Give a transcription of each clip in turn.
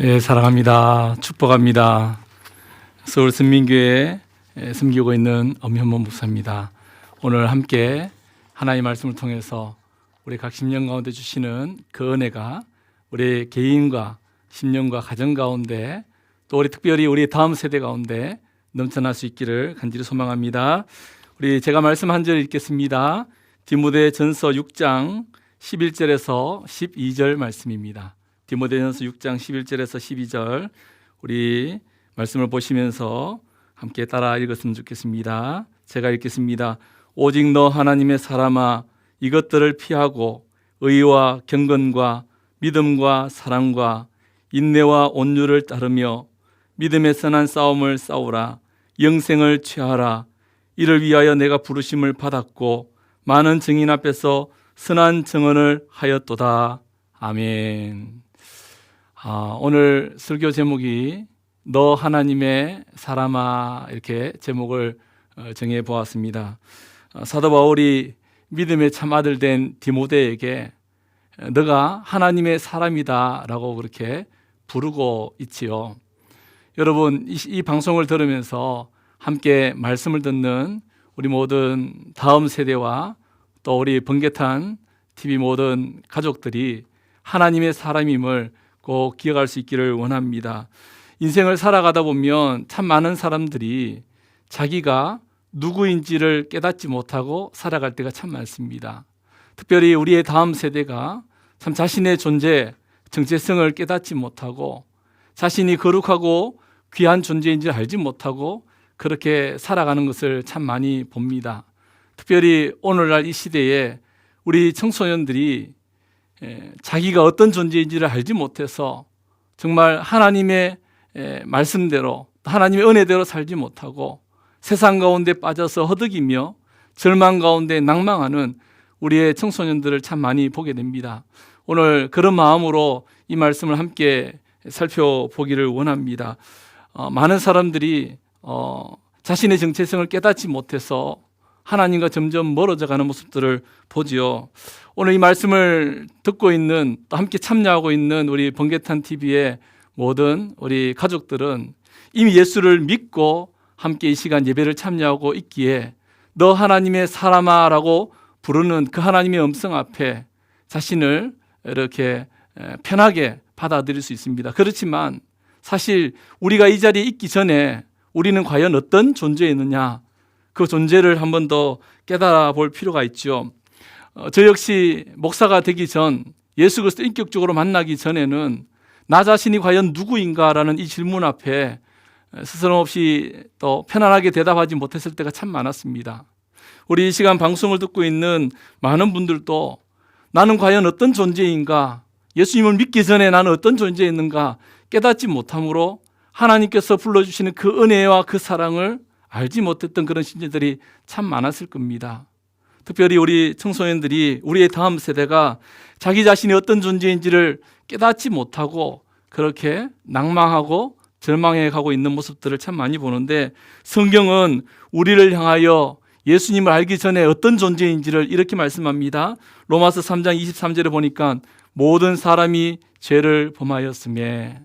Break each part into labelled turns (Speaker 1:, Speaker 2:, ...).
Speaker 1: 네, 사랑합니다. 축복합니다. 서울 선민교회에 섬기고 있는 엄현문 목사입니다. 오늘 함께 하나님의 말씀을 통해서 우리 각 심령 가운데 주시는 그 은혜가 우리 개인과 심령과 가정 가운데 또 우리 특별히 우리 다음 세대 가운데 넘쳐날 수 있기를 간절히 소망합니다. 제가 말씀 한 절 읽겠습니다. 디모데전서 6장 11절에서 12절 말씀입니다. 디모데전서 6장 11절에서 12절 우리 말씀을 보시면서 함께 따라 읽었으면 좋겠습니다. 제가 읽겠습니다. 오직 너 하나님의 사람아 이것들을 피하고 의와 경건과 믿음과 사랑과 인내와 온유를 따르며 믿음의 선한 싸움을 싸우라. 영생을 취하라. 이를 위하여 내가 부르심을 받았고 많은 증인 앞에서 선한 증언을 하였도다. 아멘. 오늘 설교 제목이 너 하나님의 사람아 이렇게 제목을 정해 보았습니다. 사도 바울이 믿음의 참 아들 된 디모데에게 너가 하나님의 사람이다 라고 그렇게 부르고 있지요. 여러분 이 방송을 들으면서 함께 말씀을 듣는 우리 모든 다음 세대와 또 우리 번개탄 TV 모든 가족들이 하나님의 사람임을 꼭 기억할 수 있기를 원합니다. 인생을 살아가다 보면 참 많은 사람들이 자기가 누구인지를 깨닫지 못하고 살아갈 때가 참 많습니다. 특별히 우리의 다음 세대가 참 자신의 존재, 정체성을 깨닫지 못하고 자신이 거룩하고 귀한 존재인지 알지 못하고 그렇게 살아가는 것을 참 많이 봅니다. 특별히 오늘날 이 시대에 우리 청소년들이 자기가 어떤 존재인지를 알지 못해서 정말 하나님의 말씀대로 하나님의 은혜대로 살지 못하고 세상 가운데 빠져서 허덕이며 절망 가운데 낭망하는 우리의 청소년들을 참 많이 보게 됩니다. 오늘 그런 마음으로 이 말씀을 함께 살펴보기를 원합니다. 많은 사람들이 자신의 정체성을 깨닫지 못해서 하나님과 점점 멀어져 가는 모습들을 보지요. 오늘 이 말씀을 듣고 있는 또 함께 참여하고 있는 우리 번개탄 TV의 모든 우리 가족들은 이미 예수를 믿고 함께 이 시간 예배를 참여하고 있기에 너 하나님의 사람아 라고 부르는 그 하나님의 음성 앞에 자신을 이렇게 편하게 받아들일 수 있습니다. 그렇지만 사실 우리가 이 자리에 있기 전에 우리는 과연 어떤 존재였느냐 그 존재를 한 번 더 깨달아 볼 필요가 있죠. 저 역시 목사가 되기 전 예수 그리스도 인격적으로 만나기 전에는 나 자신이 과연 누구인가라는 이 질문 앞에 스스럼 없이 또 편안하게 대답하지 못했을 때가 참 많았습니다. 우리 이 시간 방송을 듣고 있는 많은 분들도 나는 과연 어떤 존재인가, 예수님을 믿기 전에 나는 어떤 존재였는가 깨닫지 못함으로 하나님께서 불러주시는 그 은혜와 그 사랑을 알지 못했던 그런 신자들이 참 많았을 겁니다. 특별히 우리 청소년들이 우리의 다음 세대가 자기 자신이 어떤 존재인지를 깨닫지 못하고 그렇게 낭망하고 절망해 가고 있는 모습들을 참 많이 보는데 성경은 우리를 향하여 예수님을 알기 전에 어떤 존재인지를 이렇게 말씀합니다. 로마서 3장 23절에 보니까 모든 사람이 죄를 범하였으며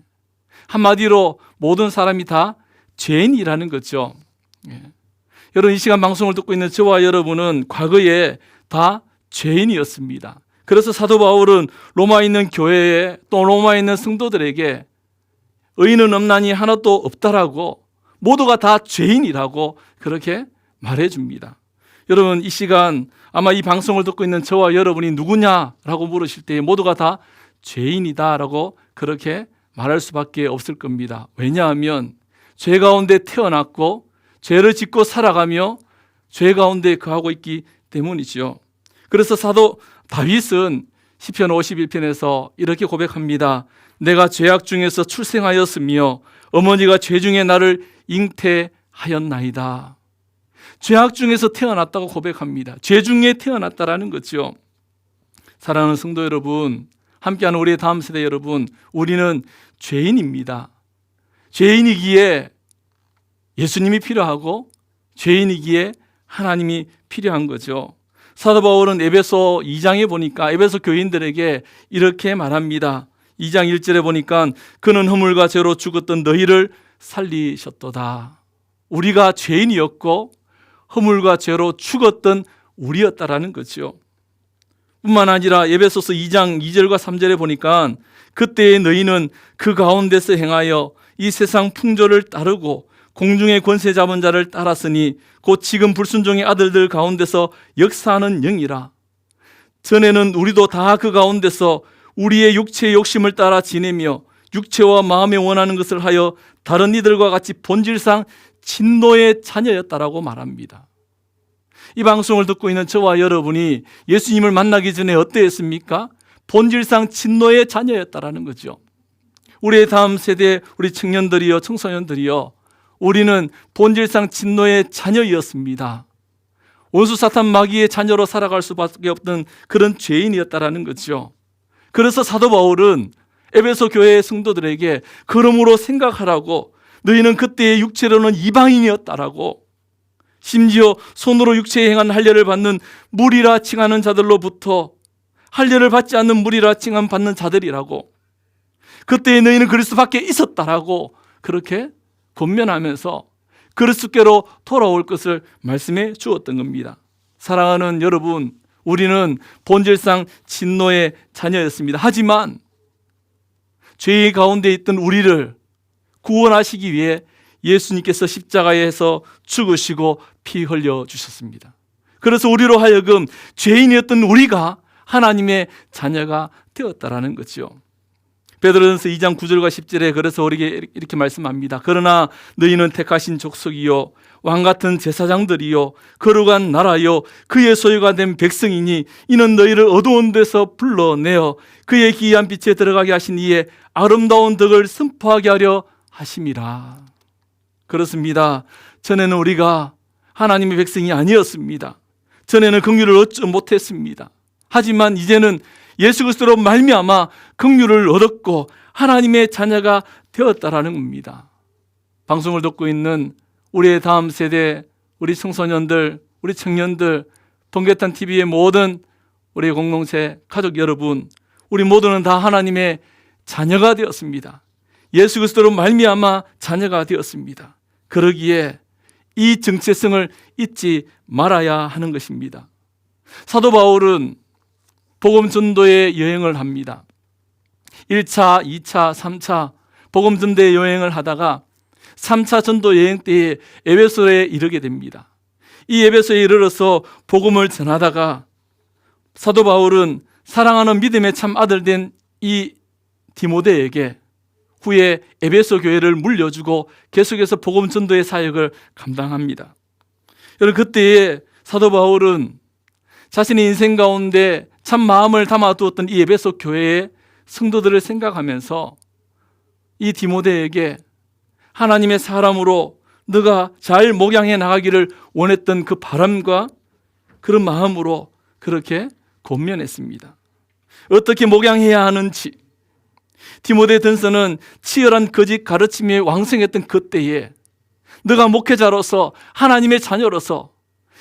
Speaker 1: 한마디로 모든 사람이 다 죄인이라는 거죠. 여러분 이 시간 방송을 듣고 있는 저와 여러분은 과거에 다 죄인이었습니다. 그래서 사도 바울은 로마에 있는 교회에 또 로마에 있는 성도들에게 의인은 없나니 하나도 없다라고 모두가 다 죄인이라고 그렇게 말해줍니다. 여러분 이 시간 아마 이 방송을 듣고 있는 저와 여러분이 누구냐라고 물으실 때 모두가 다 죄인이다라고 그렇게 말할 수밖에 없을 겁니다. 왜냐하면 죄 가운데 태어났고 죄를 짓고 살아가며 죄 가운데 거하고 있기 때문이죠. 그래서 사도 다윗은 시편 51편에서 이렇게 고백합니다. 내가 죄악 중에서 출생하였으며 어머니가 죄 중에 나를 잉태하였나이다. 죄악 중에서 태어났다고 고백합니다. 죄 중에 태어났다라는 거죠. 사랑하는 성도 여러분, 함께하는 우리의 다음 세대 여러분, 우리는 죄인입니다. 죄인이기에 예수님이 필요하고 죄인이기에 하나님이 필요한 거죠. 사도 바울은 에베소 2장에 보니까 에베소 교인들에게 이렇게 말합니다. 2장 1절에 보니까 그는 허물과 죄로 죽었던 너희를 살리셨도다. 우리가 죄인이었고 허물과 죄로 죽었던 우리였다라는 거죠. 뿐만 아니라 에베소서 2장 2절과 3절에 보니까 그때의 너희는 그 가운데서 행하여 이 세상 풍조를 따르고 공중의 권세 잡은 자를 따랐으니 곧 지금 불순종의 아들들 가운데서 역사하는 영이라. 전에는 우리도 다 그 가운데서 우리의 육체의 욕심을 따라 지내며 육체와 마음에 원하는 것을 하여 다른 이들과 같이 본질상 진노의 자녀였다라고 말합니다. 이 방송을 듣고 있는 저와 여러분이 예수님을 만나기 전에 어떠했습니까? 본질상 진노의 자녀였다라는 거죠. 우리의 다음 세대, 우리 청년들이요, 청소년들이요, 우리는 본질상 진노의 자녀였습니다. 원수 사탄 마귀의 자녀로 살아갈 수밖에 없던 그런 죄인이었다라는 거죠. 그래서 사도 바울은 에베소 교회의 성도들에게 그러므로 생각하라고, 너희는 그때의 육체로는 이방인이었다라고, 심지어 손으로 육체에 행한 할례를 받는 무리라 칭하는 자들로부터 할례를 받지 않는 무리라 칭함받는 자들이라고, 그때에 너희는 그리스도 밖에 있었다라고 그렇게 권면하면서 그리스도께로 돌아올 것을 말씀해 주었던 겁니다. 사랑하는 여러분, 우리는 본질상 진노의 자녀였습니다. 하지만 죄의 가운데 있던 우리를 구원하시기 위해 예수님께서 십자가에서 죽으시고 피 흘려 주셨습니다. 그래서 우리로 하여금 죄인이었던 우리가 하나님의 자녀가 되었다라는 거죠. 베드로전서 2장 9절과 10절에 그래서 우리에게 이렇게 말씀합니다. 그러나 너희는 택하신 족속이요 왕같은 제사장들이요 거룩한 나라요 그의 소유가 된 백성이니 이는 너희를 어두운 데서 불러내어 그의 기이한 빛에 들어가게 하신 이의 아름다운 덕을 선포하게 하려 하심이라. 그렇습니다. 전에는 우리가 하나님의 백성이 아니었습니다. 전에는 긍휼을 얻지 못했습니다. 하지만 이제는 예수 그리스도로 말미암아 긍휼을 얻었고 하나님의 자녀가 되었다라는 겁니다. 방송을 듣고 있는 우리의 다음 세대, 우리 청소년들, 우리 청년들, 번개탄 TV의 모든 우리 공동체 가족 여러분, 우리 모두는 다 하나님의 자녀가 되었습니다. 예수 그리스도로 말미암아 자녀가 되었습니다. 그러기에 이 정체성을 잊지 말아야 하는 것입니다. 사도 바울은 복음 전도의 여행을 합니다. 1차, 2차, 3차 복음 전도의 여행을 하다가 3차 전도 여행 때에 에베소에 이르게 됩니다. 이 에베소에 이르러서 복음을 전하다가 사도 바울은 사랑하는 믿음의 참 아들 된 이 디모데에게 후에 에베소 교회를 물려주고 계속해서 복음 전도의 사역을 감당합니다. 여러분, 그때에 사도 바울은 자신의 인생 가운데 참 마음을 담아두었던 이 에베소 교회의 성도들을 생각하면서 이 디모데에게 하나님의 사람으로 너가 잘 목양해 나가기를 원했던 그 바람과 그런 마음으로 그렇게 권면했습니다. 어떻게 목양해야 하는지, 디모데 전서는 치열한 거짓 가르침에 왕성했던 그때에 너가 목회자로서 하나님의 자녀로서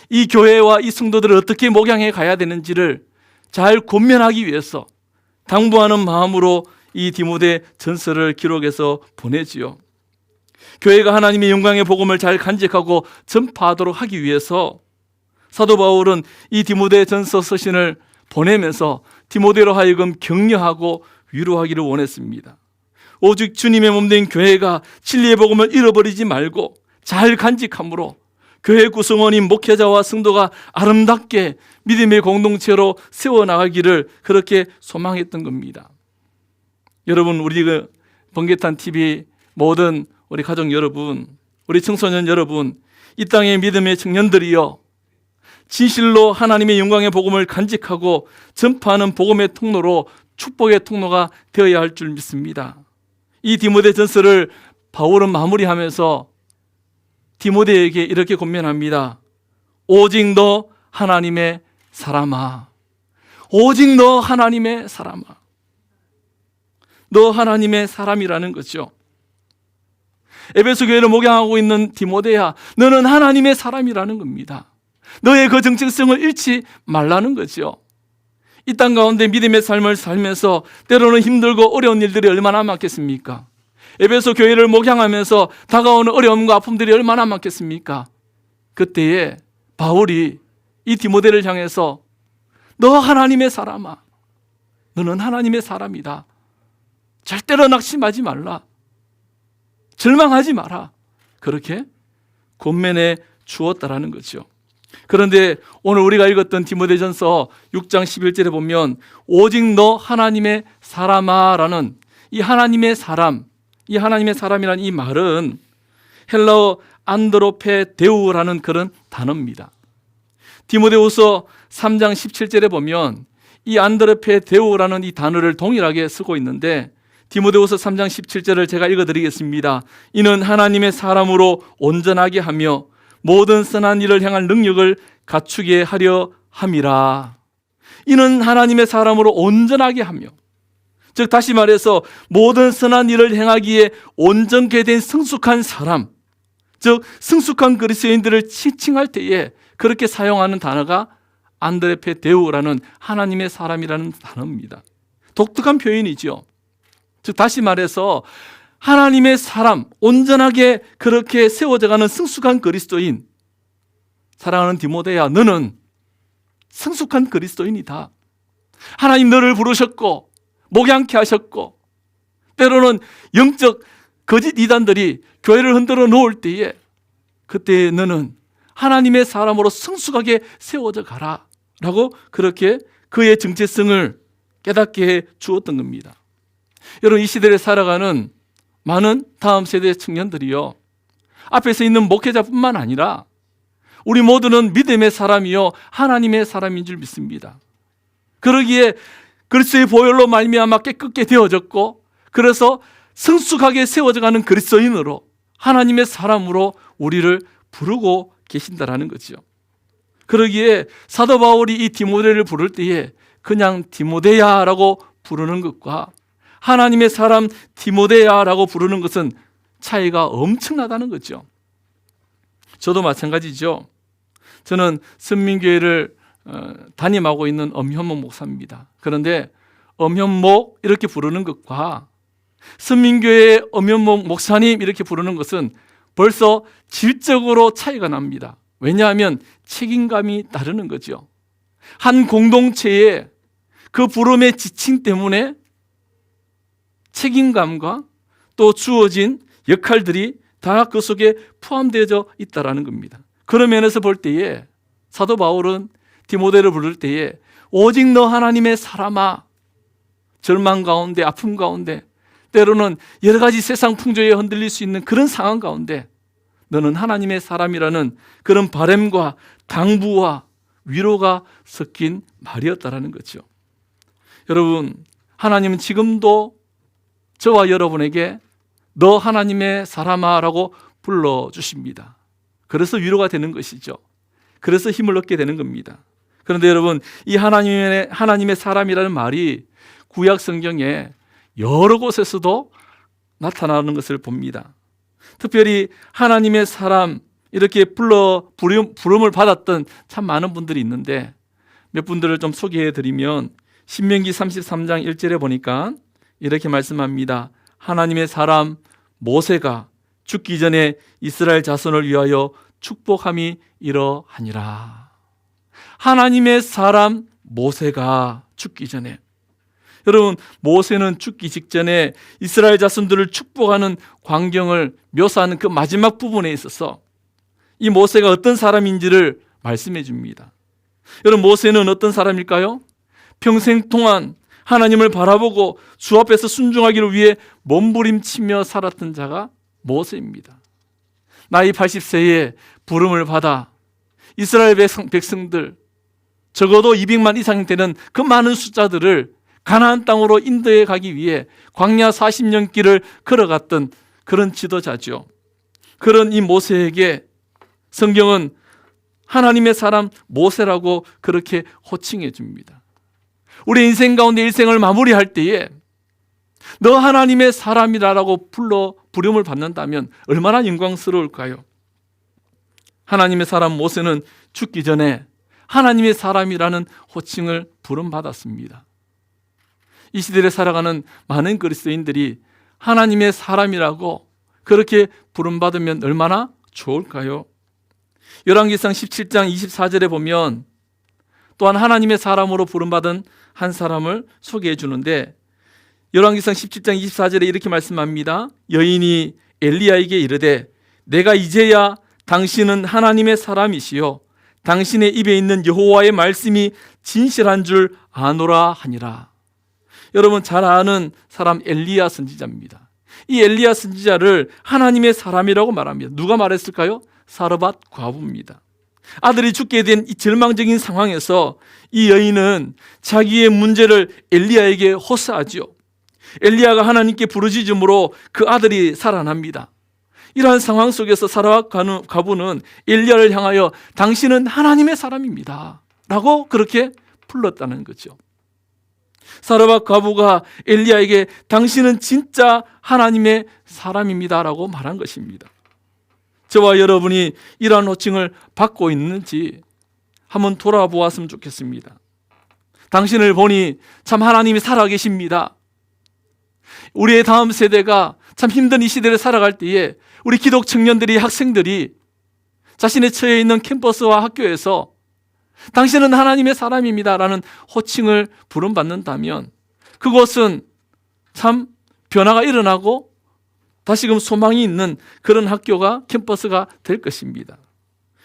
Speaker 1: 이 교회와 이 성도들을 어떻게 목양해 가야 되는지를 잘 권면하기 위해서 당부하는 마음으로 이 디모데 전서를 기록해서 보내지요. 교회가 하나님의 영광의 복음을 잘 간직하고 전파하도록 하기 위해서 사도 바울은 이 디모데 전서 서신을 보내면서 디모데로 하여금 격려하고 위로하기를 원했습니다. 오직 주님의 몸된 교회가 진리의 복음을 잃어버리지 말고 잘 간직함으로 교회 구성원인 목회자와 성도가 아름답게 믿음의 공동체로 세워나가기를 그렇게 소망했던 겁니다. 여러분, 우리 번개탄 TV 모든 우리 가족 여러분, 우리 청소년 여러분, 이 땅의 믿음의 청년들이여, 진실로 하나님의 영광의 복음을 간직하고 전파하는 복음의 통로로 축복의 통로가 되어야 할 줄 믿습니다. 이 디모데 전서를 바울은 마무리하면서 디모데에게 이렇게 권면합니다. 오직 너 하나님의 사람아. 오직 너 하나님의 사람아. 너 하나님의 사람이라는 거죠. 에베소 교회를 목양하고 있는 디모데야, 너는 하나님의 사람이라는 겁니다. 너의 그 정체성을 잃지 말라는 거죠. 이 땅 가운데 믿음의 삶을 살면서 때로는 힘들고 어려운 일들이 얼마나 많겠습니까? 에베소 교회를 목양하면서 다가오는 어려움과 아픔들이 얼마나 많겠습니까? 그때에 바울이 이 디모데를 향해서 너 하나님의 사람아, 너는 하나님의 사람이다. 절대로 낙심하지 말라. 절망하지 마라. 그렇게 권면해 주었다라는 거죠. 그런데 오늘 우리가 읽었던 디모데전서 6장 11절에 보면 오직 너 하나님의 사람아라는 이 하나님의 사람, 이 하나님의 사람이라는 이 말은 헬라어 안드로페데우라는 그런 단어입니다. 디모데후서 3장 17절에 보면 이 안드로페데우라는 이 단어를 동일하게 쓰고 있는데 디모데후서 3장 17절을 제가 읽어드리겠습니다. 이는 하나님의 사람으로 온전하게 하며 모든 선한 일을 향할 능력을 갖추게 하려 함이라. 이는 하나님의 사람으로 온전하게 하며, 즉 다시 말해서 모든 선한 일을 행하기에 온전케 된 성숙한 사람, 즉 성숙한 그리스도인들을 칭할 때에 그렇게 사용하는 단어가 안드로페데우라는 하나님의 사람이라는 단어입니다. 독특한 표현이죠. 즉 다시 말해서 하나님의 사람, 온전하게 그렇게 세워져가는 성숙한 그리스도인. 사랑하는 디모데야, 너는 성숙한 그리스도인이다. 하나님 너를 부르셨고 목양케 하셨고 때로는 영적 거짓 이단들이 교회를 흔들어 놓을 때에 그때 너는 하나님의 사람으로 성숙하게 세워져 가라 라고 그렇게 그의 정체성을 깨닫게 해 주었던 겁니다. 여러분, 이 시대를 살아가는 많은 다음 세대 청년들이요, 앞에서 있는 목회자뿐만 아니라 우리 모두는 믿음의 사람이요 하나님의 사람인 줄 믿습니다. 그러기에 그리스도의 보혈로 말미암아 깨끗게 되어졌고 그래서 성숙하게 세워져가는 그리스도인으로 하나님의 사람으로 우리를 부르고 계신다라는 거죠. 그러기에 사도 바울이 이 디모데를 부를 때에 그냥 디모데야라고 부르는 것과 하나님의 사람 디모데야라고 부르는 것은 차이가 엄청나다는 거죠. 저도 마찬가지죠. 저는 선민교회를 담임하고 있는 엄현목 목사입니다. 그런데 엄현목 이렇게 부르는 것과 선민교회 엄현목 목사님 이렇게 부르는 것은 벌써 질적으로 차이가 납니다. 왜냐하면 책임감이 다르는 거죠. 한 공동체의 그 부름의 지칭 때문에 책임감과 또 주어진 역할들이 다 그 속에 포함되어 있다는 겁니다. 그런 면에서 볼 때에 사도 바울은 디모데를 부를 때에 오직 너 하나님의 사람아, 절망 가운데 아픔 가운데 때로는 여러 가지 세상 풍조에 흔들릴 수 있는 그런 상황 가운데 너는 하나님의 사람이라는 그런 바램과 당부와 위로가 섞인 말이었다라는 거죠. 여러분, 하나님은 지금도 저와 여러분에게 너 하나님의 사람아라고 불러주십니다. 그래서 위로가 되는 것이죠. 그래서 힘을 얻게 되는 겁니다. 그런데 여러분, 이 하나님의 사람이라는 말이 구약 성경에 여러 곳에서도 나타나는 것을 봅니다. 특별히 하나님의 사람 이렇게 부름을 받았던 참 많은 분들이 있는데 몇 분들을 좀 소개해 드리면 신명기 33장 1절에 보니까 이렇게 말씀합니다. 하나님의 사람 모세가 죽기 전에 이스라엘 자손을 위하여 축복함이 이러하니라. 하나님의 사람 모세가 죽기 전에, 여러분, 모세는 죽기 직전에 이스라엘 자손들을 축복하는 광경을 묘사하는 그 마지막 부분에 있어서 이 모세가 어떤 사람인지를 말씀해 줍니다. 여러분, 모세는 어떤 사람일까요? 평생 동안 하나님을 바라보고 주 앞에서 순종하기를 위해 몸부림치며 살았던 자가 모세입니다. 나이 80세에 부름을 받아 이스라엘 백성들 적어도 200만 이상 되는 그 많은 숫자들을 가나안 땅으로 인도해 가기 위해 광야 40년 길을 걸어갔던 그런 지도자죠. 그런 이 모세에게 성경은 하나님의 사람 모세라고 그렇게 호칭해 줍니다. 우리 인생 가운데 일생을 마무리할 때에 너 하나님의 사람이라고 부름을 받는다면 얼마나 영광스러울까요? 하나님의 사람 모세는 죽기 전에 하나님의 사람이라는 호칭을 부름받았습니다. 이 시대를 살아가는 많은 그리스도인들이 하나님의 사람이라고 그렇게 부름받으면 얼마나 좋을까요? 열왕기상 17장 24절에 보면 또한 하나님의 사람으로 부름받은 한 사람을 소개해 주는데, 열왕기상 17장 24절에 이렇게 말씀합니다. 여인이 엘리야에게 이르되 내가 이제야 당신은 하나님의 사람이시요 당신의 입에 있는 여호와의 말씀이 진실한 줄 아노라 하니라. 여러분 잘 아는 사람 엘리야 선지자입니다. 이 엘리야 선지자를 하나님의 사람이라고 말합니다. 누가 말했을까요? 사르밧 과부입니다. 아들이 죽게 된 이 절망적인 상황에서 이 여인은 자기의 문제를 엘리야에게 호소하지요. 엘리야가 하나님께 부르짖음으로 그 아들이 살아납니다. 이러한 상황 속에서 사르밧 과부는 엘리야를 향하여 당신은 하나님의 사람입니다 라고 그렇게 불렀다는 거죠. 사르밧 과부가 엘리야에게 당신은 진짜 하나님의 사람입니다 라고 말한 것입니다. 저와 여러분이 이러한 호칭을 받고 있는지 한번 돌아보았으면 좋겠습니다. 당신을 보니 참 하나님이 살아계십니다. 우리의 다음 세대가 참 힘든 이 시대를 살아갈 때에 우리 기독 청년들이, 학생들이 자신의 처해 있는 캠퍼스와 학교에서 당신은 하나님의 사람입니다 라는 호칭을 부름받는다면 그것은 참 변화가 일어나고 다시금 소망이 있는 그런 학교가, 캠퍼스가 될 것입니다.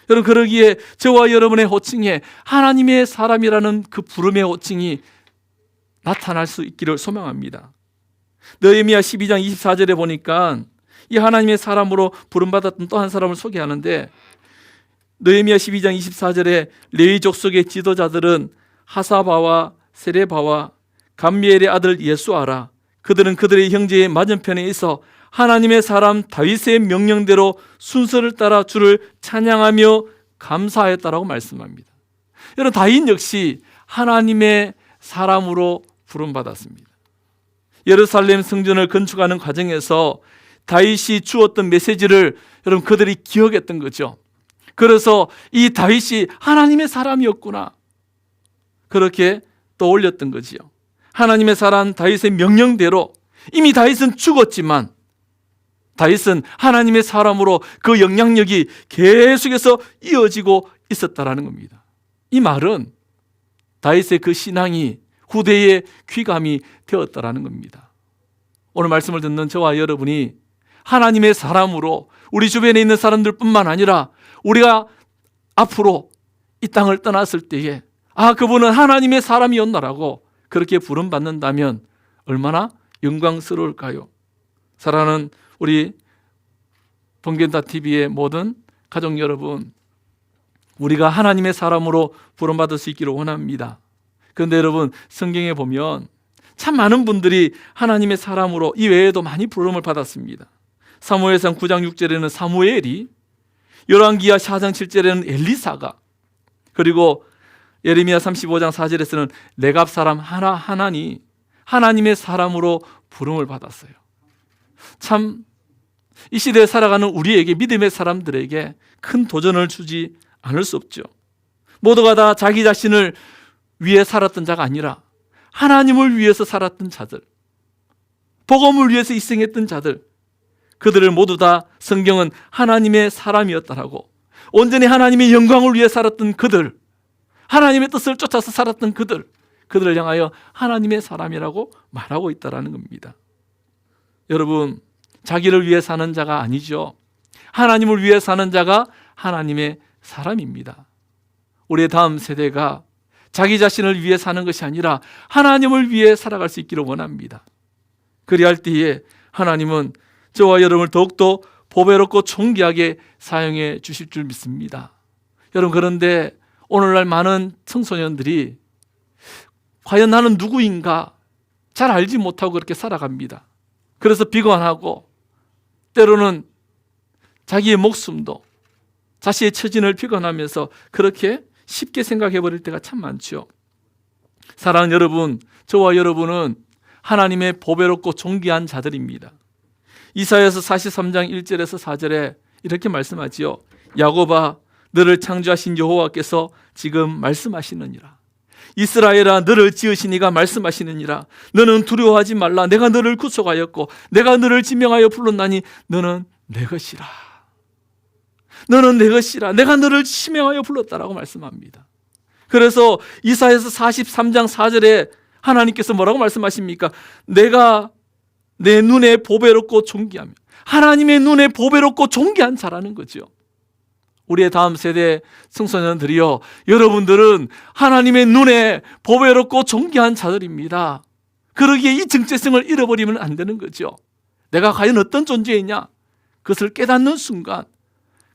Speaker 1: 여러분, 그러기에 저와 여러분의 호칭에 하나님의 사람이라는 그 부름의 호칭이 나타날 수 있기를 소망합니다. 느헤미야 12장 24절에 보니까 이 하나님의 사람으로 부름받았던 또 한 사람을 소개하는데, 느헤미야 12장 24절에 레위 족속의 지도자들은 하사바와 세레바와 감미엘의 아들 예수아라. 그들은 그들의 형제의 맞은편에 있어 하나님의 사람 다윗의 명령대로 순서를 따라 주를 찬양하며 감사했다라고 말씀합니다. 여러분, 다윗 역시 하나님의 사람으로 부름받았습니다. 예루살렘 성전을 건축하는 과정에서 다윗이 주었던 메시지를 여러분 그들이 기억했던 거죠. 그래서 이 다윗이 하나님의 사람이었구나 그렇게 떠올렸던 거지요. 하나님의 사람 다윗의 명령대로 이미 다윗은 죽었지만 다윗은 하나님의 사람으로 그 영향력이 계속해서 이어지고 있었다라는 겁니다. 이 말은 다윗의 그 신앙이 후대에 귀감이 되었다라는 겁니다. 오늘 말씀을 듣는 저와 여러분이 하나님의 사람으로 우리 주변에 있는 사람들뿐만 아니라 우리가 앞으로 이 땅을 떠났을 때에 그분은 하나님의 사람이었나라고 그렇게 부름받는다면 얼마나 영광스러울까요? 사랑하는 우리 번개다 TV의 모든 가족 여러분, 우리가 하나님의 사람으로 부름받을 수 있기를 원합니다. 그런데 여러분, 성경에 보면 참 많은 분들이 하나님의 사람으로 이 외에도 많이 부름을 받았습니다. 사무엘상 9장 6절에는 사무엘이, 열왕기하 4장 7절에는 엘리사가, 그리고 예레미야 35장 4절에서는 레갑 사람 하나니 하나님의 사람으로 부름을 받았어요. 참 이 시대에 살아가는 우리에게, 믿음의 사람들에게 큰 도전을 주지 않을 수 없죠. 모두가 다 자기 자신을 위해 살았던 자가 아니라 하나님을 위해서 살았던 자들, 복음을 위해서 희생했던 자들, 그들을 모두 다 성경은 하나님의 사람이었다라고, 온전히 하나님의 영광을 위해 살았던 그들, 하나님의 뜻을 쫓아서 살았던 그들을 향하여 하나님의 사람이라고 말하고 있다라는 겁니다. 여러분, 자기를 위해 사는 자가 아니죠. 하나님을 위해 사는 자가 하나님의 사람입니다. 우리의 다음 세대가 자기 자신을 위해 사는 것이 아니라 하나님을 위해 살아갈 수 있기를 원합니다. 그리할 때에 하나님은 저와 여러분을 더욱더 보배롭고 존귀하게 사용해 주실 줄 믿습니다. 여러분, 그런데 오늘날 많은 청소년들이 과연 나는 누구인가 잘 알지 못하고 그렇게 살아갑니다. 그래서 비관하고 때로는 자기의 목숨도, 자신의 처진을 비관하면서 그렇게 쉽게 생각해 버릴 때가 참 많죠. 사랑하는 여러분, 저와 여러분은 하나님의 보배롭고 존귀한 자들입니다. 이사야서 43장 1절에서 4절에 이렇게 말씀하지요. 야곱아, 너를 창조하신 여호와께서 지금 말씀하시느니라. 이스라엘아, 너를 지으신 이가 말씀하시느니라. 너는 두려워하지 말라. 내가 너를 구속하였고 내가 너를 지명하여 불렀나니 너는 내 것이라. 너는 내 것이라. 내가 너를 지명하여 불렀다라고 말씀합니다. 그래서 이사야서 43장 4절에 하나님께서 뭐라고 말씀하십니까? 내가 내 눈에 보배롭고 존귀하며, 하나님의 눈에 보배롭고 존귀한 자라는 거죠. 우리의 다음 세대 청소년들이요, 여러분들은 하나님의 눈에 보배롭고 존귀한 자들입니다. 그러기에 이 정체성을 잃어버리면 안 되는 거죠. 내가 과연 어떤 존재이냐, 그것을 깨닫는 순간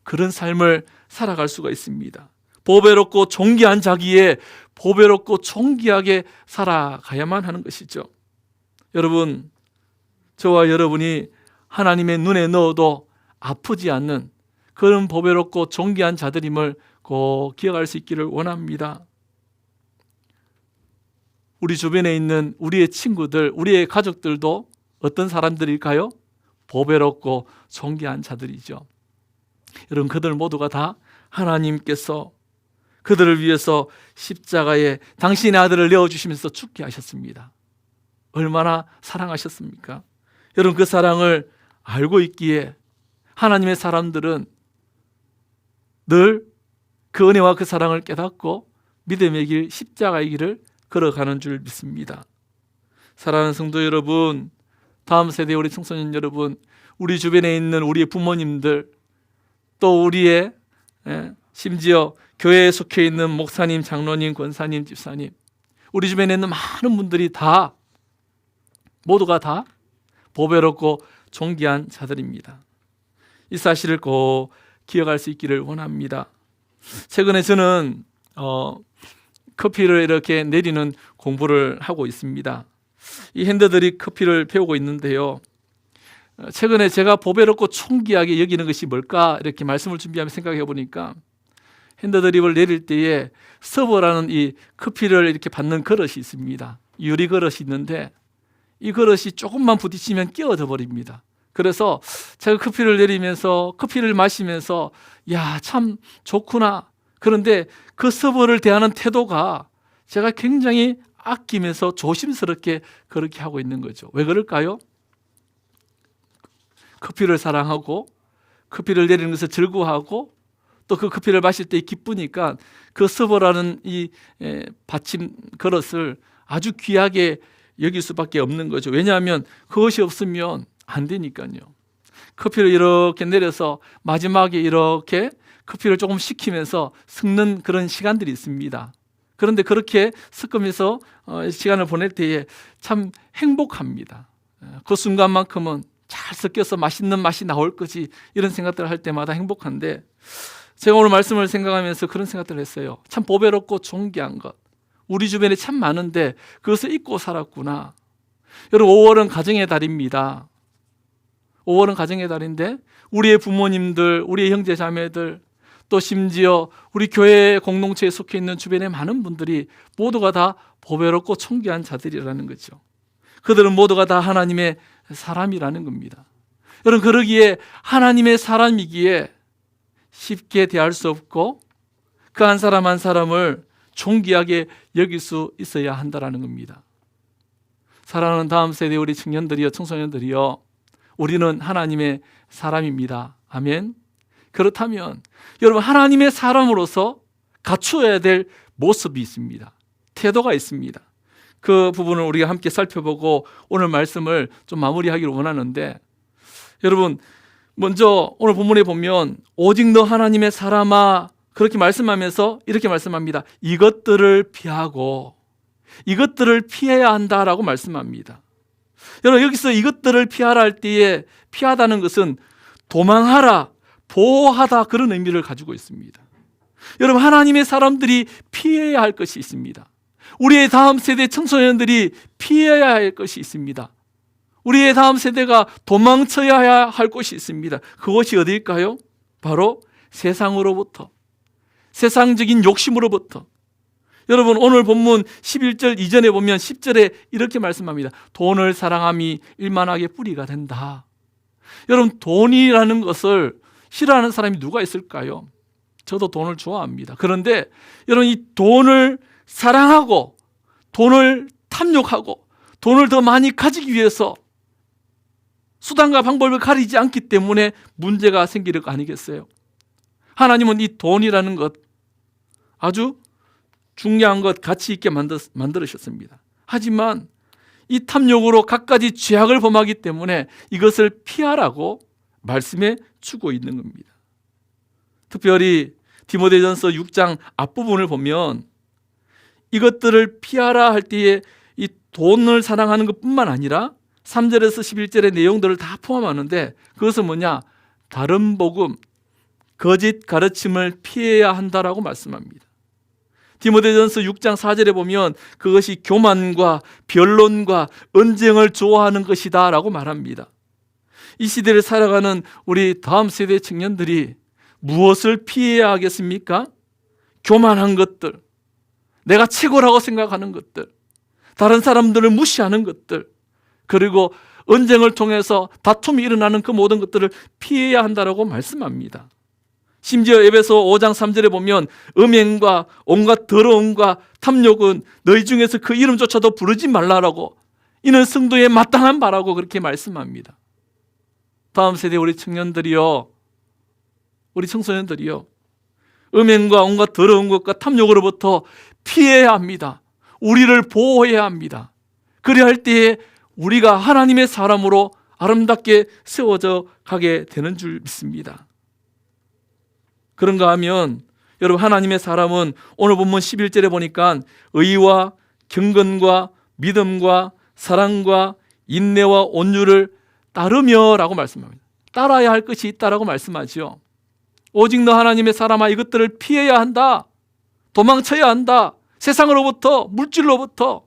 Speaker 1: 그런 삶을 살아갈 수가 있습니다. 보배롭고 존귀한 자기에 보배롭고 존귀하게 살아가야만 하는 것이죠. 여러분, 저와 여러분이 하나님의 눈에 넣어도 아프지 않는 그런 보배롭고 존귀한 자들임을 꼭 기억할 수 있기를 원합니다. 우리 주변에 있는 우리의 친구들, 우리의 가족들도 어떤 사람들일까요? 보배롭고 존귀한 자들이죠. 여러분, 그들 모두가 다 하나님께서 그들을 위해서 십자가에 당신의 아들을 내어주시면서 죽게 하셨습니다. 얼마나 사랑하셨습니까? 여러분, 그 사랑을 알고 있기에 하나님의 사람들은 늘 그 은혜와 그 사랑을 깨닫고 믿음의 길, 십자가의 길을 걸어가는 줄 믿습니다. 사랑하는 성도 여러분, 다음 세대 우리 청소년 여러분, 우리 주변에 있는 우리의 부모님들, 또 우리의 심지어 교회에 속해 있는 목사님, 장로님, 권사님, 집사님, 우리 주변에 있는 많은 분들이 다 모두가 다 보배롭고 존귀한 자들입니다. 이 사실을 꼭 기억할 수 있기를 원합니다. 최근에 저는 커피를 이렇게 내리는 공부를 하고 있습니다. 이 핸드드립 커피를 배우고 있는데요, 최근에 제가 보배롭고 존귀하게 여기는 것이 뭘까 이렇게 말씀을 준비하며 생각해 보니까, 핸드드립을 내릴 때에 서버라는 이 커피를 이렇게 받는 그릇이 있습니다. 유리 그릇이 있는데 이 그릇이 조금만 부딪히면 깨어져 버립니다. 그래서 제가 커피를 내리면서 커피를 마시면서 야, 참 좋구나. 그런데 그 서버를 대하는 태도가 제가 굉장히 아끼면서 조심스럽게 그렇게 하고 있는 거죠. 왜 그럴까요? 커피를 사랑하고 커피를 내리는 것을 즐거워하고 또 그 커피를 마실 때 기쁘니까 그 서버라는 이 받침 그릇을 아주 귀하게 여길 수밖에 없는 거죠. 왜냐하면 그것이 없으면 안 되니까요. 커피를 이렇게 내려서 마지막에 이렇게 커피를 조금 식히면서 섞는 그런 시간들이 있습니다. 그런데 그렇게 섞으면서 시간을 보낼 때에 참 행복합니다. 그 순간만큼은 잘 섞여서 맛있는 맛이 나올 거지, 이런 생각들을 할 때마다 행복한데, 제가 오늘 말씀을 생각하면서 그런 생각들을 했어요. 참 보배롭고 존귀한 것, 우리 주변에 참 많은데 그것을 잊고 살았구나. 여러분, 5월은 가정의 달입니다. 5월은 가정의 달인데 우리의 부모님들, 우리의 형제 자매들, 또 심지어 우리 교회 공동체에 속해 있는 주변의 많은 분들이 모두가 다 보배롭고 존귀한 자들이라는 거죠. 그들은 모두가 다 하나님의 사람이라는 겁니다. 여러분, 그러기에 하나님의 사람이기에 쉽게 대할 수 없고 그 한 사람 한 사람을 존귀하게 여길 수 있어야 한다는 겁니다. 사랑하는 다음 세대 우리 청년들이요, 청소년들이요, 우리는 하나님의 사람입니다. 아멘. 그렇다면 여러분, 하나님의 사람으로서 갖추어야 될 모습이 있습니다. 태도가 있습니다. 그 부분을 우리가 함께 살펴보고 오늘 말씀을 좀 마무리하기를 원하는데, 여러분, 먼저 오늘 본문에 보면 오직 너 하나님의 사람아, 그렇게 말씀하면서 이렇게 말씀합니다. 이것들을 피하고 이것들을 피해야 한다라고 말씀합니다. 여러분, 여기서 이것들을 피하라 할 때에 피하다는 것은 도망하라, 보호하다, 그런 의미를 가지고 있습니다. 여러분, 하나님의 사람들이 피해야 할 것이 있습니다. 우리의 다음 세대 청소년들이 피해야 할 것이 있습니다. 우리의 다음 세대가 도망쳐야 할 곳이 있습니다. 그것이 어디일까요? 바로 세상으로부터, 세상적인 욕심으로부터. 여러분, 오늘 본문 11절 이전에 보면 10절에 이렇게 말씀합니다. 돈을 사랑함이 일만하게 뿌리가 된다. 여러분, 돈이라는 것을 싫어하는 사람이 누가 있을까요? 저도 돈을 좋아합니다. 그런데 여러분, 이 돈을 사랑하고 돈을 탐욕하고 돈을 더 많이 가지기 위해서 수단과 방법을 가리지 않기 때문에 문제가 생기는 거 아니겠어요? 하나님은 이 돈이라는 것 아주 중요한 것, 가치 있게 만들으셨습니다. 하지만 이 탐욕으로 갖가지 죄악을 범하기 때문에 이것을 피하라고 말씀해 주고 있는 겁니다. 특별히 디모데전서 6장 앞부분을 보면 이것들을 피하라 할 때에 이 돈을 사랑하는 것뿐만 아니라 3절에서 11절의 내용들을 다 포함하는데, 그것은 뭐냐? 다른 복음, 거짓 가르침을 피해야 한다라고 말씀합니다. 디모데전서 6장 4절에 보면 그것이 교만과 변론과 언쟁을 좋아하는 것이다 라고 말합니다. 이 시대를 살아가는 우리 다음 세대 청년들이 무엇을 피해야 하겠습니까? 교만한 것들, 내가 최고라고 생각하는 것들, 다른 사람들을 무시하는 것들, 그리고 언쟁을 통해서 다툼이 일어나는 그 모든 것들을 피해야 한다라고 말씀합니다. 심지어 에베소 5장 3절에 보면 음행과 온갖 더러움과 탐욕은 너희 중에서 그 이름조차도 부르지 말라라고, 이는 성도의 마땅한 바라고 그렇게 말씀합니다. 다음 세대 우리 청년들이요, 우리 청소년들이요, 음행과 온갖 더러운 것과 탐욕으로부터 피해야 합니다. 우리를 보호해야 합니다. 그래야 할 때에 우리가 하나님의 사람으로 아름답게 세워져 가게 되는 줄 믿습니다. 그런가 하면 여러분, 하나님의 사람은 오늘 본문 11절에 보니까 의와 경건과 믿음과 사랑과 인내와 온유를 따르며 라고 말씀합니다. 따라야 할 것이 있다라고 말씀하죠. 오직 너 하나님의 사람아, 이것들을 피해야 한다. 도망쳐야 한다. 세상으로부터, 물질로부터.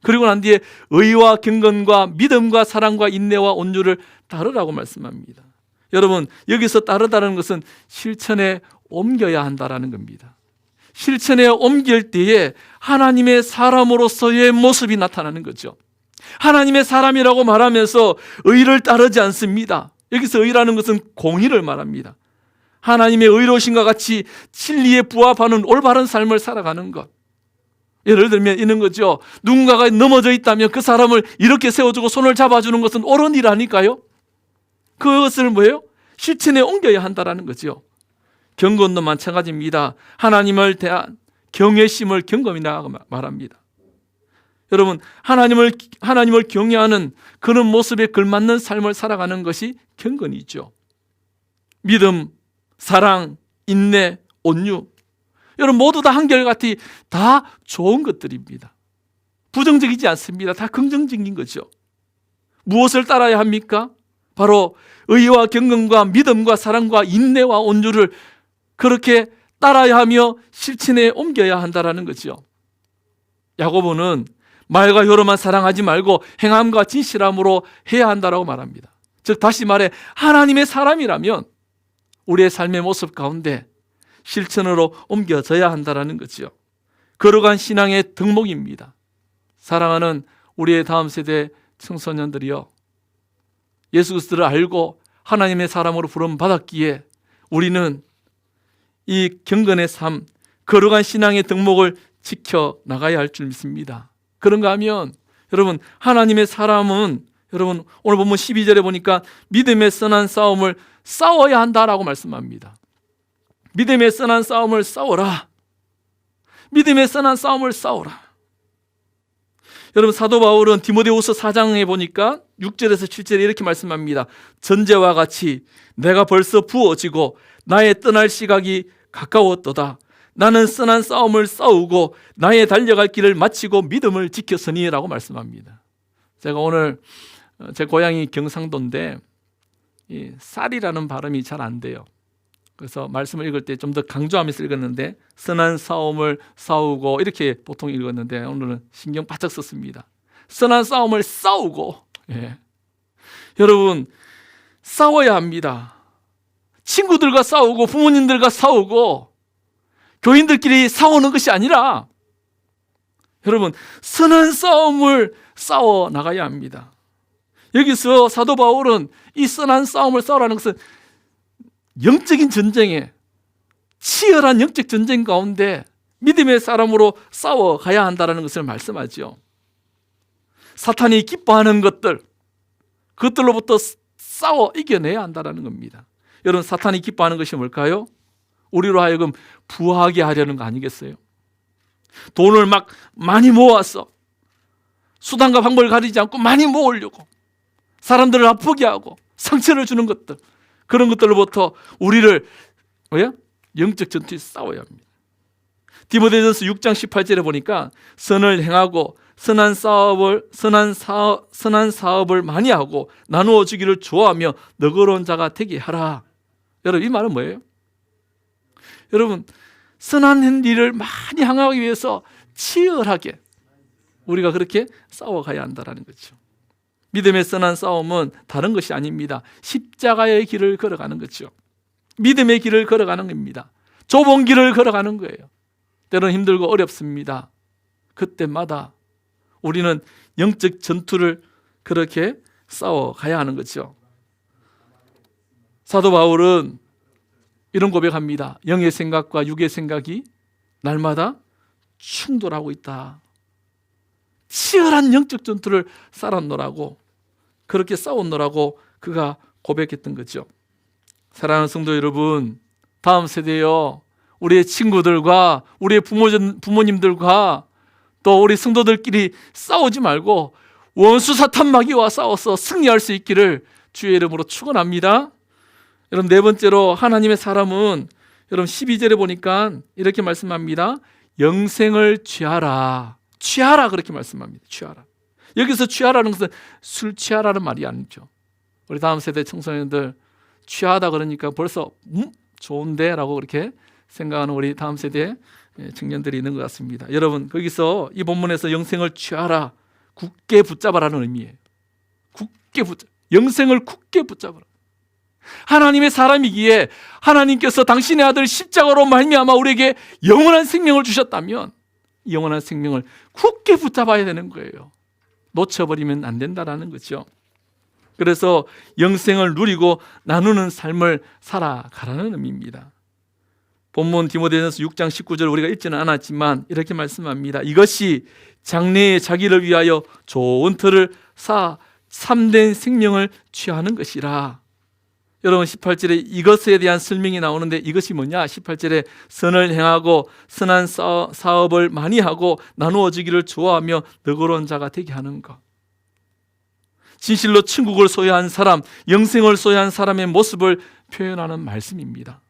Speaker 1: 그리고 난 뒤에 의와 경건과 믿음과 사랑과 인내와 온유를 따르라고 말씀합니다. 여러분, 여기서 따르다는 것은 실천에 옮겨야 한다라는 겁니다. 실천에 옮길 때에 하나님의 사람으로서의 모습이 나타나는 거죠. 하나님의 사람이라고 말하면서 의를 따르지 않습니다. 여기서 의라는 것은 공의를 말합니다. 하나님의 의로우신과 같이 진리에 부합하는 올바른 삶을 살아가는 것. 예를 들면 이런 거죠. 누군가가 넘어져 있다면 그 사람을 이렇게 세워주고 손을 잡아주는 것은 옳은 일 아닐까요? 그것을 뭐예요? 실천에 옮겨야 한다는 거죠. 경건도 마찬가지입니다. 하나님을 대한 경외심을 경건이라고 말합니다. 여러분, 하나님을 경외하는 그런 모습에 걸맞는 삶을 살아가는 것이 경건이죠. 믿음, 사랑, 인내, 온유, 여러분 모두 다 한결같이 다 좋은 것들입니다. 부정적이지 않습니다. 다 긍정적인 거죠. 무엇을 따라야 합니까? 바로 의와 경건과 믿음과 사랑과 인내와 온유를 그렇게 따라야 하며 실천에 옮겨야 한다는 거죠. 야고보는 말과 혀로만 사랑하지 말고 행함과 진실함으로 해야 한다고 말합니다. 즉 다시 말해, 하나님의 사람이라면 우리의 삶의 모습 가운데 실천으로 옮겨져야 한다는 거죠. 걸어간 신앙의 덕목입니다. 사랑하는 우리의 다음 세대 청소년들이요, 예수 그리스도를 알고 하나님의 사람으로 부름받았기에 우리는 이 경건의 삶, 걸어간 신앙의 덕목을 지켜나가야 할 줄 믿습니다. 그런가 하면 여러분, 하나님의 사람은 여러분 오늘 본문 12절에 보니까 믿음의 선한 싸움을 싸워야 한다라고 말씀합니다. 믿음의 선한 싸움을 싸워라. 믿음의 선한 싸움을 싸워라. 여러분, 사도 바울은 디모데후서 4장에 보니까 6절에서 7절에 이렇게 말씀합니다. 전제와 같이 내가 벌써 부어지고 나의 떠날 시각이 가까웠도다. 나는 선한 싸움을 싸우고 나의 달려갈 길을 마치고 믿음을 지켰으니 라고 말씀합니다. 제가 오늘 제 고향이 경상도인데 이 쌀이라는 발음이 잘 안 돼요. 그래서 말씀을 읽을 때 좀 더 강조하면서 읽었는데 선한 싸움을 싸우고 이렇게 보통 읽었는데 오늘은 신경 바짝 썼습니다. 선한 싸움을 싸우고, 여러분 싸워야 합니다. 친구들과 싸우고 부모님들과 싸우고 교인들끼리 싸우는 것이 아니라 여러분 선한 싸움을 싸워 나가야 합니다. 여기서 사도 바울은 이 선한 싸움을 싸우라는 것은 영적인 전쟁에 치열한 영적 전쟁 가운데 믿음의 사람으로 싸워가야 한다는 것을 말씀하죠. 사탄이 기뻐하는 것들, 그것들로부터 싸워 이겨내야 한다는 겁니다. 여러분, 사탄이 기뻐하는 것이 뭘까요? 우리로 하여금 부하게 하려는 거 아니겠어요? 돈을 막 많이 모아서 수단과 방법을 가리지 않고 많이 모으려고, 사람들을 아프게 하고 상처를 주는 것들, 그런 것들로부터 우리를 영적 전투에 싸워야 합니다. 디모데전서 6장 18절에 보니까 선을 행하고 선한 사업을 많이 하고 나누어 주기를 좋아하며 너그러운 자가 되게 하라. 여러분, 이 말은 뭐예요? 여러분, 선한 일을 많이 행하기 위해서 치열하게 우리가 그렇게 싸워가야 한다는 거죠. 믿음의 선한 싸움은 다른 것이 아닙니다. 십자가의 길을 걸어가는 거죠. 믿음의 길을 걸어가는 겁니다. 좁은 길을 걸어가는 거예요. 때로는 힘들고 어렵습니다. 그때마다 우리는 영적 전투를 그렇게 싸워가야 하는 거죠. 사도 바울은 이런 고백합니다. 영의 생각과 육의 생각이 날마다 충돌하고 있다. 치열한 영적 전투를 싸웠노라고, 그렇게 싸웠노라고 그가 고백했던 거죠. 사랑하는 성도 여러분, 다음 세대요, 우리의 친구들과 우리의 부모님들과 또 우리 성도들끼리 싸우지 말고 원수 사탄 마귀와 싸워서 승리할 수 있기를 주의 이름으로 축원합니다. 여러분, 네 번째로 하나님의 사람은 여러분 12절에 보니까 이렇게 말씀합니다. 영생을 취하라. 취하라, 그렇게 말씀합니다. 취하라. 여기서 취하라는 것은 술 취하라는 말이 아니죠. 우리 다음 세대 청소년들 취하다 그러니까 벌써 좋은데 라고 그렇게 생각하는 우리 다음 세대 청년들이 있는 것 같습니다. 여러분, 거기서 이 본문에서 영생을 취하라, 굳게 붙잡아라는 의미예요. 굳게 영생을 굳게 붙잡아라. 하나님의 사람이기에 하나님께서 당신의 아들 십자가로 말미암아 우리에게 영원한 생명을 주셨다면 영원한 생명을 굳게 붙잡아야 되는 거예요. 놓쳐버리면 안 된다는 거죠. 그래서 영생을 누리고 나누는 삶을 살아가라는 의미입니다. 본문 디모데전서 6장 19절 우리가 읽지는 않았지만 이렇게 말씀합니다. 이것이 장래의 자기를 위하여 좋은 터를 쌓아 참된 생명을 취하는 것이라. 여러분, 18절에 이것에 대한 설명이 나오는데 이것이 뭐냐? 18절에 선을 행하고 선한 사업을 많이 하고 나누어 주기를 좋아하며 너그러운 자가 되게 하는 것. 진실로 천국을 소유한 사람, 영생을 소유한 사람의 모습을 표현하는 말씀입니다.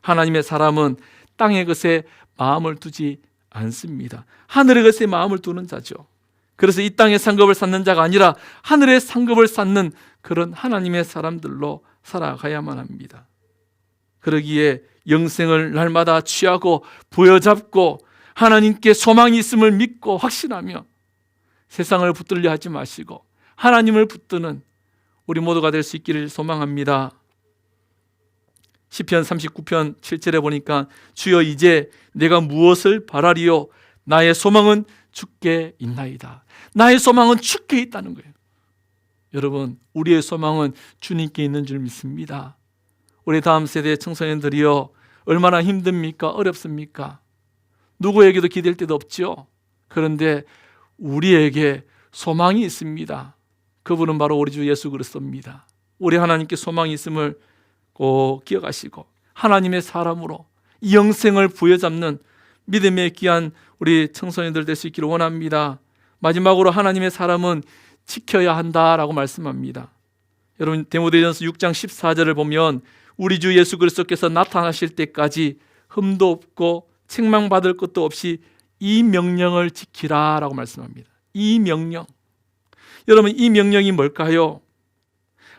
Speaker 1: 하나님의 사람은 땅의 것에 마음을 두지 않습니다. 하늘의 것에 마음을 두는 자죠. 그래서 이 땅의 상급을 쌓는 자가 아니라 하늘의 상급을 쌓는 그런 하나님의 사람들로 살아가야만 합니다. 그러기에 영생을 날마다 취하고 부여잡고 하나님께 소망이 있음을 믿고 확신하며 세상을 붙들려 하지 마시고 하나님을 붙드는 우리 모두가 될 수 있기를 소망합니다. 시편 39편 7절에 보니까 주여 이제 내가 무엇을 바라리요? 나의 소망은 주께 있나이다. 나의 소망은 주께 있다는 거예요. 여러분, 우리의 소망은 주님께 있는 줄 믿습니다. 우리 다음 세대 청소년들이요, 얼마나 힘듭니까? 어렵습니까? 누구에게도 기댈 데도 없죠. 그런데 우리에게 소망이 있습니다. 그분은 바로 우리 주 예수 그리스도입니다. 우리 하나님께 소망이 있음을 꼭 기억하시고 하나님의 사람으로 이 영생을 부여잡는 믿음의 귀한 우리 청소년들 될 수 있기를 원합니다. 마지막으로 하나님의 사람은 지켜야 한다라고 말씀합니다. 여러분, 디모데전서 6장 14절을 보면 우리 주 예수 그리스도께서 나타나실 때까지 흠도 없고 책망받을 것도 없이 이 명령을 지키라라고 말씀합니다. 이 명령. 여러분, 이 명령이 뭘까요?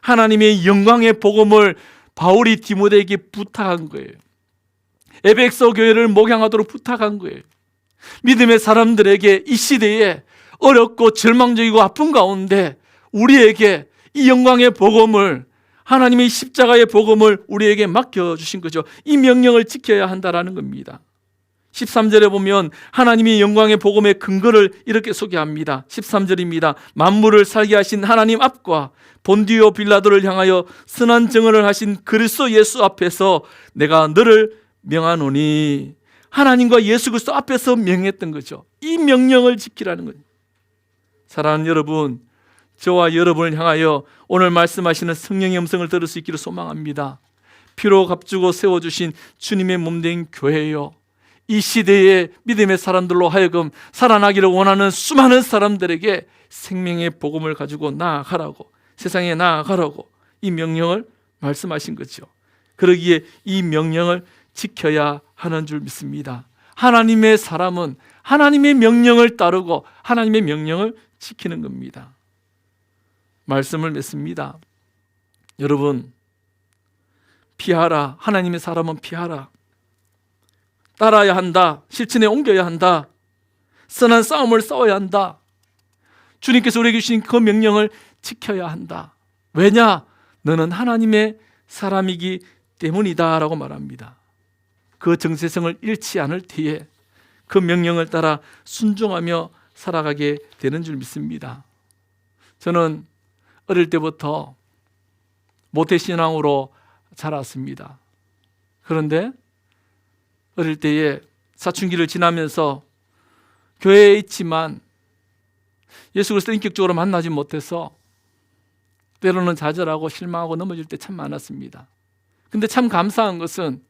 Speaker 1: 하나님의 영광의 복음을 바울이 디모데에게 부탁한 거예요. 에베소 교회를 목양하도록 부탁한 거예요. 믿음의 사람들에게 이 시대에 어렵고 절망적이고 아픈 가운데 우리에게 이 영광의 복음을, 하나님의 십자가의 복음을 우리에게 맡겨주신 거죠. 이 명령을 지켜야 한다는 겁니다. 13절에 보면 하나님의 영광의 복음의 근거를 이렇게 소개합니다. 13절입니다. 만물을 살게 하신 하나님 앞과 본디오 빌라도를 향하여 선한 증언을 하신 그리스도 예수 앞에서 내가 너를 명하노니 하나님과 예수 그리스도 앞에서 명했던 거죠. 이 명령을 지키라는 거죠. 사랑하는 여러분, 저와 여러분을 향하여 오늘 말씀하시는 성령의 음성을 들을 수 있기를 소망합니다. 피로 값주고 세워주신 주님의 몸된 교회요, 이 시대의 믿음의 사람들로 하여금 살아나기를 원하는 수많은 사람들에게 생명의 복음을 가지고 나아가라고, 세상에 나아가라고 이 명령을 말씀하신 거죠. 그러기에 이 명령을 지켜야 하는 줄 믿습니다. 하나님의 사람은 하나님의 명령을 따르고 하나님의 명령을 지키는 겁니다. 말씀을 맺습니다. 여러분, 피하라. 하나님의 사람은 피하라. 따라야 한다. 실천에 옮겨야 한다. 선한 싸움을 싸워야 한다. 주님께서 우리에게 주신 그 명령을 지켜야 한다. 왜냐? 너는 하나님의 사람이기 때문이다 라고 말합니다. 그 정체성을 잃지 않을 때에 그 명령을 따라 순종하며 살아가게 되는 줄 믿습니다. 저는 어릴 때부터 모태신앙으로 자랐습니다. 그런데 어릴 때에 사춘기를 지나면서 교회에 있지만 예수 그리스도를 인격적으로 만나지 못해서 때로는 좌절하고 실망하고 넘어질 때 참 많았습니다. 근데 참 감사한 것은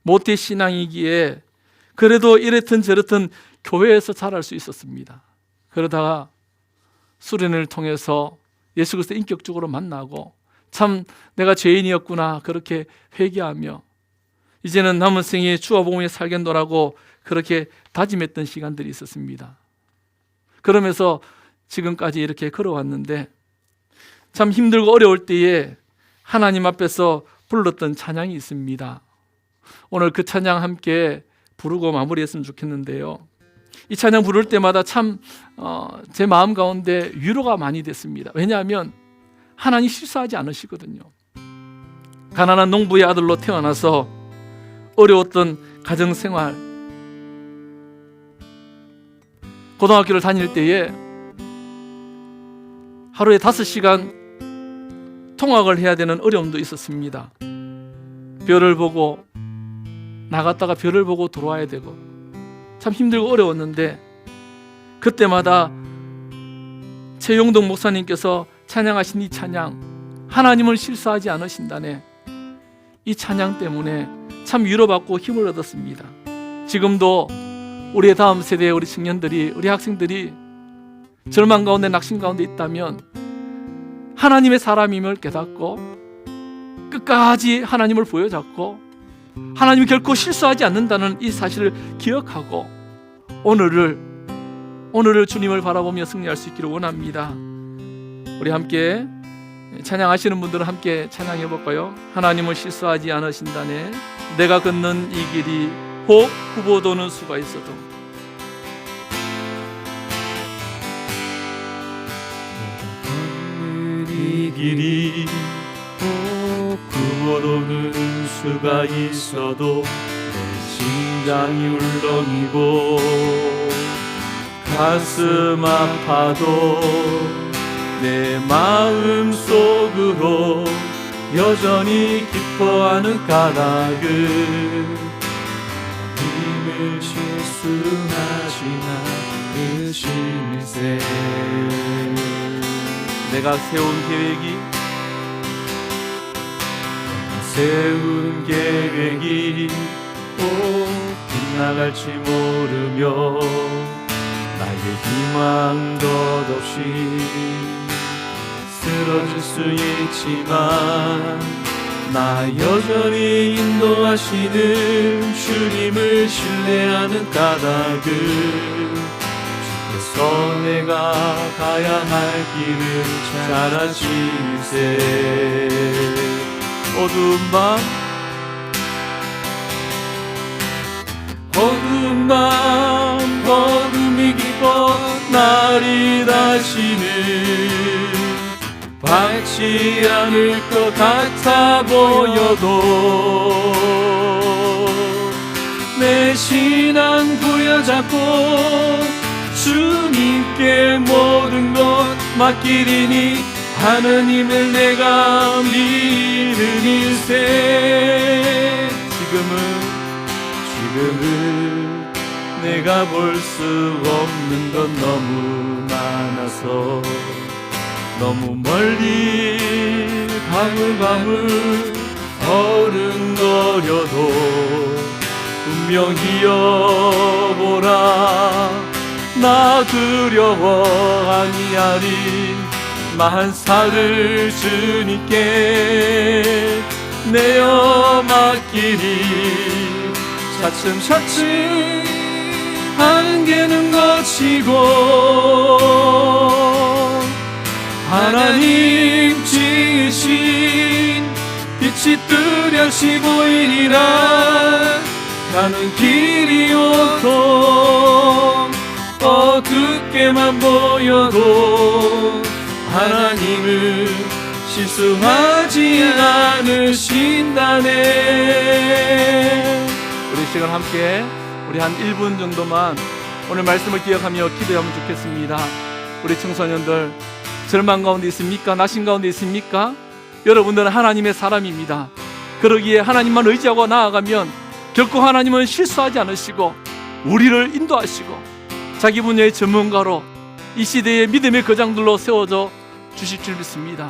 Speaker 1: 모태신앙이기에 그래도 이랬든 저랬든 교회에서 자랄 수 있었습니다. 그러다가 수련을 통해서 예수 그리스도 인격적으로 만나고 참 내가 죄인이었구나 그렇게 회개하며 이제는 남은 생에 주와 복음에 살겠노라고 그렇게 다짐했던 시간들이 있었습니다. 그러면서 지금까지 이렇게 걸어왔는데 참 힘들고 어려울 때에 하나님 앞에서 불렀던 찬양이 있습니다. 오늘 그 찬양 함께 부르고 마무리했으면 좋겠는데요. 이 찬양 부를 때마다 참 제 마음 가운데 위로가 많이 됐습니다. 왜냐하면 하나님 실수하지 않으시거든요. 가난한 농부의 아들로 태어나서 어려웠던 가정생활, 고등학교를 다닐 때에 하루에 5시간 통학을 해야 되는 어려움도 있었습니다. 별을 보고 나갔다가 별을 보고 들어와야 되고 참 힘들고 어려웠는데 그때마다 최용동 목사님께서 찬양하신 이 찬양, 하나님을 실수하지 않으신다네, 이 찬양 때문에 참 위로받고 힘을 얻었습니다. 지금도 우리의 다음 세대의 우리 청년들이, 우리 학생들이 절망 가운데 낙심 가운데 있다면 하나님의 사람임을 깨닫고 끝까지 하나님을 부여잡고 하나님이 결코 실수하지 않는다는 이 사실을 기억하고 오늘을 주님을 바라보며 승리할 수 있기를 원합니다. 우리 함께 찬양하시는 분들은 함께 찬양해 볼까요? 하나님을 실수하지 않으신다네, 내가 걷는 이 길이 혹 후보도는 수가 있어도
Speaker 2: 이 길이 혹 후보도는 수가 있어도 내 심장이 울렁이고 가슴 아파도 내 마음 속으로 여전히 기뻐하는 까닭은 하나님을 실수하지 않으심일세.
Speaker 1: 내가 세운 계획이
Speaker 2: 꼭 빗나갈지 모르며 나의 희망 덧없이 쓰러질 수 있지만 나 여전히 인도하시는 주님을 신뢰하는 까닭은 주께서 내가 가야 할 길을 잘 아시세. 어두운 밤 어둠이 깊어 날이 다시는 밝지 않을 것 같아 보여도 내 신앙 부여잡고 주님께 모든 것 맡기리니 하느님을 내가 믿음일세. 지금은 내가 볼 수 없는 건 너무 많아서 너무 멀리 바글바글 어른거려도 분명히 여보라 나 두려워 아니하리 만사를 주님께 내어 맡기리 차츰차츰 안개는 거치고 하나님 지으신 빛이 뚜렷이 보이리라 가는 길이 온통 어둡게만 보여도 하나님은 실수하지 않으신다네.
Speaker 1: 우리 시간 함께 우리 한 1분 정도만 오늘 말씀을 기억하며 기도하면 좋겠습니다. 우리 청소년들 절망 가운데 있습니까? 낙심 가운데 있습니까? 여러분들은 하나님의 사람입니다. 그러기에 하나님만 의지하고 나아가면 결코 하나님은 실수하지 않으시고 우리를 인도하시고 자기 분야의 전문가로 이 시대의 믿음의 거장들로 세워져 주실 줄 믿습니다.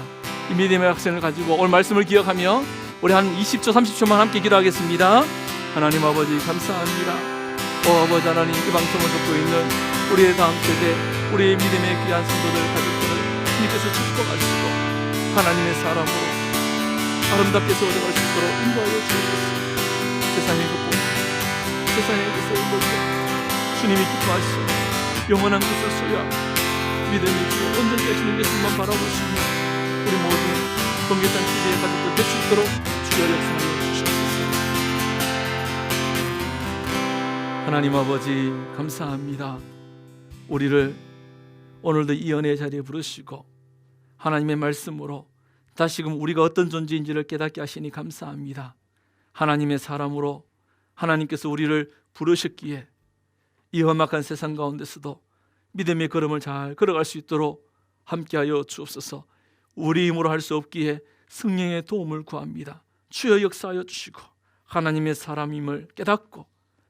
Speaker 1: 이 믿음의 확신을 가지고 오늘 말씀을 기억하며 우리 한 20초 30초만 함께 기도하겠습니다. 하나님 아버지 감사합니다. 아버지 하나님, 이 방송을 듣고 있는 우리의 다음 세대, 우리의 믿음의 귀한 성도들 가족들을 주님께서 축복하시고 하나님의 사람으로 아름답게 세워져갈 수 있도록 인도하여 주옵소서. 세상의 것보다 세상의 것을 볼때 주님이 기뻐하시고 영원한 것을 소유하고 믿음이 주어 온전히 하시는 예수님만 바라보시며 우리 모든 번개산 TV의 가족들 될 수 있도록 주여 역사하여 주시옵소서. 하나님 아버지 감사합니다. 우리를 오늘도 이 은혜의 자리에 부르시고 하나님의 말씀으로 다시금 우리가 어떤 존재인지를 깨닫게 하시니 감사합니다. 하나님의 사람으로 하나님께서 우리를 부르셨기에 이 험악한 세상 가운데서도 믿음의 걸음을 잘 걸어갈 수 있도록 함께하여 주옵소서. 우리 힘으로 할 수 없기에 성령의 도움을 구합니다. 주여 역사하여 주시고 하나님의 사람임을 깨닫고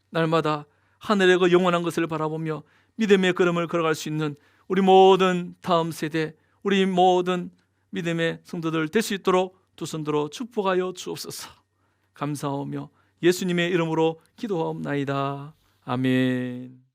Speaker 1: 날마다 하늘의 그 영원한 것을 바라보며 믿음의 걸음을 걸어갈 수 있는 우리 모든 다음 세대, 우리 모든 믿음의 성도들 될 수 있도록 두 손 들어 축복하여 주옵소서. 감사하며 예수님의 이름으로 기도하옵나이다. 아멘.